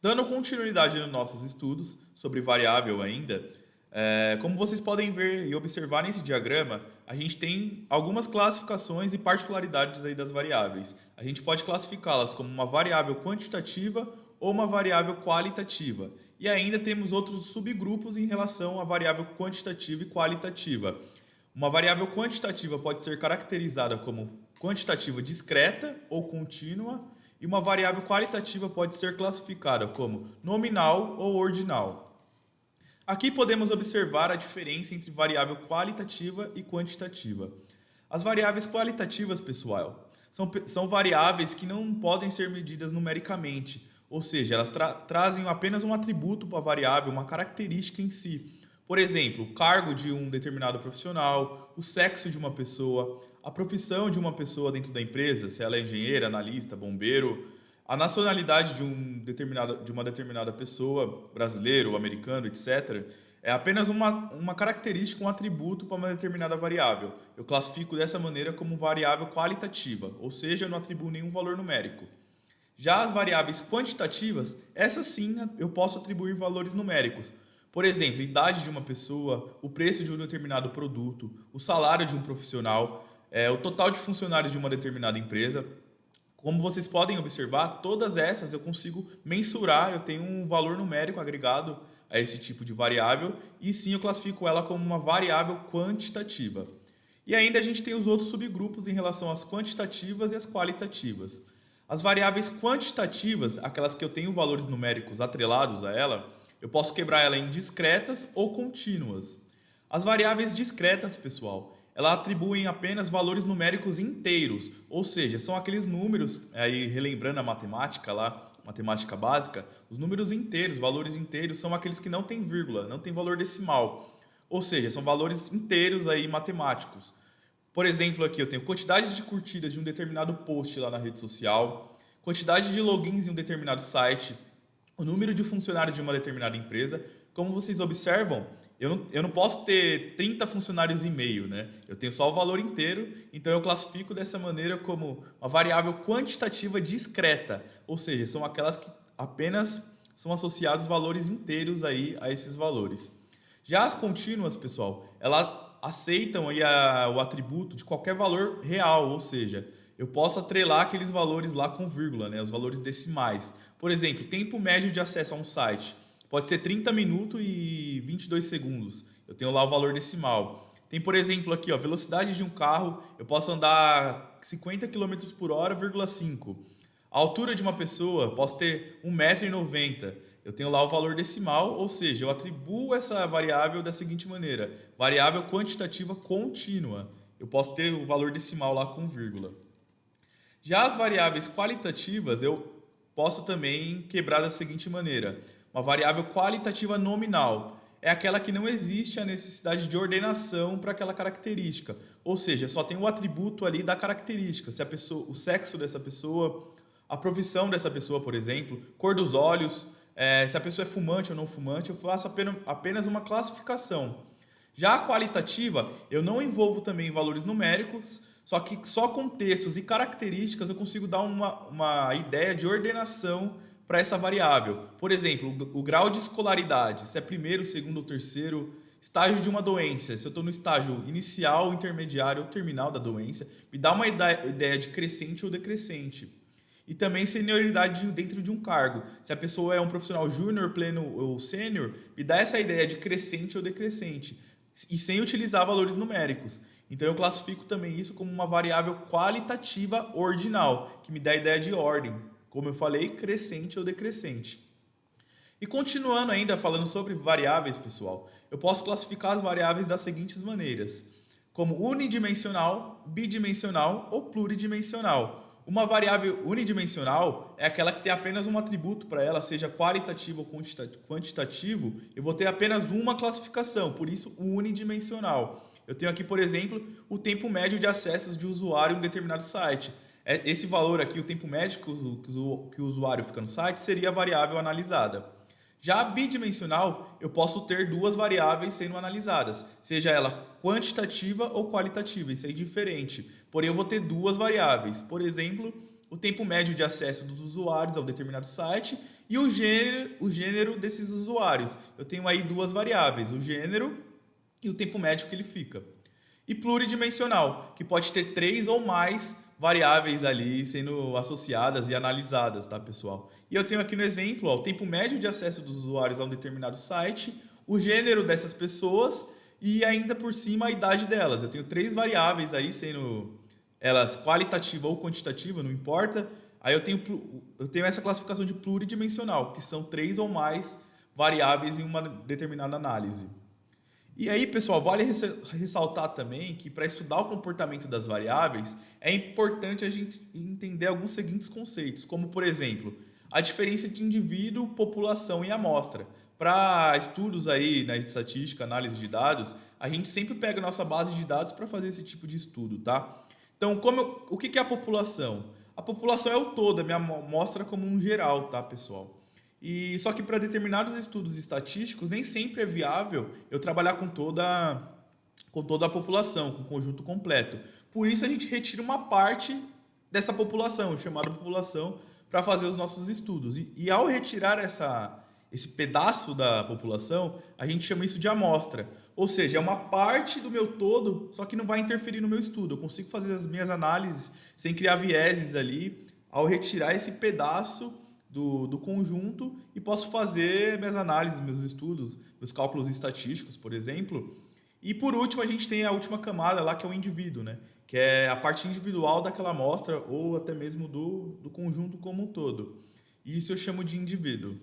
Dando continuidade nos nossos estudos sobre variável ainda, como vocês podem ver e observar nesse diagrama, a gente tem algumas classificações e particularidades aí das variáveis. A gente pode classificá-las como uma variável quantitativa ou uma variável qualitativa. E ainda temos outros subgrupos em relação à variável quantitativa e qualitativa. Uma variável quantitativa pode ser caracterizada como quantitativa discreta ou contínua, e uma variável qualitativa pode ser classificada como nominal ou ordinal. Aqui podemos observar a diferença entre variável qualitativa e quantitativa. As variáveis qualitativas, pessoal, são variáveis que não podem ser medidas numericamente, ou seja, elas trazem apenas um atributo para a variável, uma característica em si. Por exemplo, o cargo de um determinado profissional, o sexo de uma pessoa, a profissão de uma pessoa dentro da empresa, se ela é engenheira, analista, bombeiro, a nacionalidade de uma determinada pessoa, brasileiro, americano, etc. É apenas uma característica, um atributo para uma determinada variável. Eu classifico dessa maneira como variável qualitativa, ou seja, eu não atribuo nenhum valor numérico. Já as variáveis quantitativas, essas sim eu posso atribuir valores numéricos. Por exemplo, idade de uma pessoa, o preço de um determinado produto, o salário de um profissional, o total de funcionários de uma determinada empresa. Como vocês podem observar, todas essas eu consigo mensurar, eu tenho um valor numérico agregado a esse tipo de variável e sim eu classifico ela como uma variável quantitativa. E ainda a gente tem os outros subgrupos em relação às quantitativas e às qualitativas. As variáveis quantitativas, aquelas que eu tenho valores numéricos atrelados a ela, eu posso quebrar ela em discretas ou contínuas. As variáveis discretas, pessoal, elas atribuem apenas valores numéricos inteiros, ou seja, são aqueles números, aí relembrando a matemática lá, matemática básica, os números inteiros, valores inteiros, são aqueles que não têm vírgula, não tem valor decimal. Ou seja, são valores inteiros aí matemáticos. Por exemplo, aqui eu tenho quantidade de curtidas de um determinado post lá na rede social, quantidade de logins em um determinado site, o número de funcionários de uma determinada empresa. Como vocês observam, eu não posso ter 30 funcionários e meio, né? Eu tenho só o valor inteiro, então eu classifico dessa maneira como uma variável quantitativa discreta, ou seja, são aquelas que apenas são associados valores inteiros aí a esses valores. Já as contínuas, pessoal, elas aceitam aí o atributo de qualquer valor real, ou seja, eu posso atrelar aqueles valores lá com vírgula, né, os valores decimais. Por exemplo, tempo médio de acesso a um site pode ser 30 minutos e 22 segundos. Eu tenho lá o valor decimal. Tem, por exemplo, aqui, ó, velocidade de um carro, eu posso andar 50 km por hora, 5. A altura de uma pessoa, posso ter 1,90 m. Eu tenho lá o valor decimal, ou seja, eu atribuo essa variável da seguinte maneira: variável quantitativa contínua. Eu posso ter o valor decimal lá com vírgula. Já as variáveis qualitativas, eu posso também quebrar da seguinte maneira: uma variável qualitativa nominal é aquela que não existe a necessidade de ordenação para aquela característica, ou seja, só tem o atributo ali da característica, se a pessoa, o sexo dessa pessoa, a profissão dessa pessoa, por exemplo, cor dos olhos, se a pessoa é fumante ou não fumante, eu faço apenas uma classificação. Já a qualitativa, eu não envolvo também valores numéricos, só que só com textos e características eu consigo dar uma ideia de ordenação para essa variável. Por exemplo, o grau de escolaridade, se é primeiro, segundo ou terceiro, estágio de uma doença, se eu estou no estágio inicial, intermediário ou terminal da doença, me dá uma ideia de crescente ou decrescente. E também senioridade dentro de um cargo. Se a pessoa é um profissional júnior, pleno ou sênior, me dá essa ideia de crescente ou decrescente, e sem utilizar valores numéricos. Então eu classifico também isso como uma variável qualitativa ordinal, que me dá a ideia de ordem. Como eu falei, crescente ou decrescente. E continuando ainda falando sobre variáveis, pessoal, eu posso classificar as variáveis das seguintes maneiras: como unidimensional, bidimensional ou pluridimensional. Uma variável unidimensional é aquela que tem apenas um atributo para ela, seja qualitativo ou quantitativo, eu vou ter apenas uma classificação, por isso unidimensional. Eu tenho aqui, por exemplo, o tempo médio de acessos de usuário em um determinado site. Esse valor aqui, o tempo médio que o usuário fica no site, seria a variável analisada. Já a bidimensional, eu posso ter duas variáveis sendo analisadas, seja ela quantitativa ou qualitativa, isso é diferente. Porém, eu vou ter duas variáveis. Por exemplo, o tempo médio de acesso dos usuários ao determinado site e o gênero desses usuários. Eu tenho aí duas variáveis, o gênero e o tempo médio que ele fica. E pluridimensional, que pode ter 3 ou mais variáveis ali sendo associadas e analisadas, tá, pessoal? E eu tenho aqui no exemplo, ó, o tempo médio de acesso dos usuários a um determinado site, o gênero dessas pessoas e ainda por cima a idade delas. Eu tenho 3 variáveis aí, sendo elas qualitativa ou quantitativa, não importa. Aí eu tenho essa classificação de pluridimensional, que são 3 ou mais variáveis em uma determinada análise. E aí, pessoal, vale ressaltar também que para estudar o comportamento das variáveis, é importante a gente entender alguns seguintes conceitos, como, por exemplo, a diferença de indivíduo, população e amostra. Para estudos aí na estatística, análise de dados, a gente sempre pega a nossa base de dados para fazer esse tipo de estudo, tá? Então, o que é a população? A população é o todo, a minha amostra como um geral, tá, pessoal? E só que para determinados estudos estatísticos nem sempre é viável eu trabalhar com toda a população, com o conjunto completo. Por isso a gente retira uma parte dessa população, chamada população, para fazer os nossos estudos. E ao retirar esse pedaço da população, a gente chama isso de amostra. Ou seja, é uma parte do meu todo, só que não vai interferir no meu estudo. Eu consigo fazer as minhas análises sem criar vieses ali, ao retirar esse pedaço do conjunto e posso fazer minhas análises, meus estudos, meus cálculos estatísticos, por exemplo. E por último, a gente tem a última camada lá, que é o indivíduo, né? Que é a parte individual daquela amostra ou até mesmo do conjunto como um todo. E isso eu chamo de indivíduo.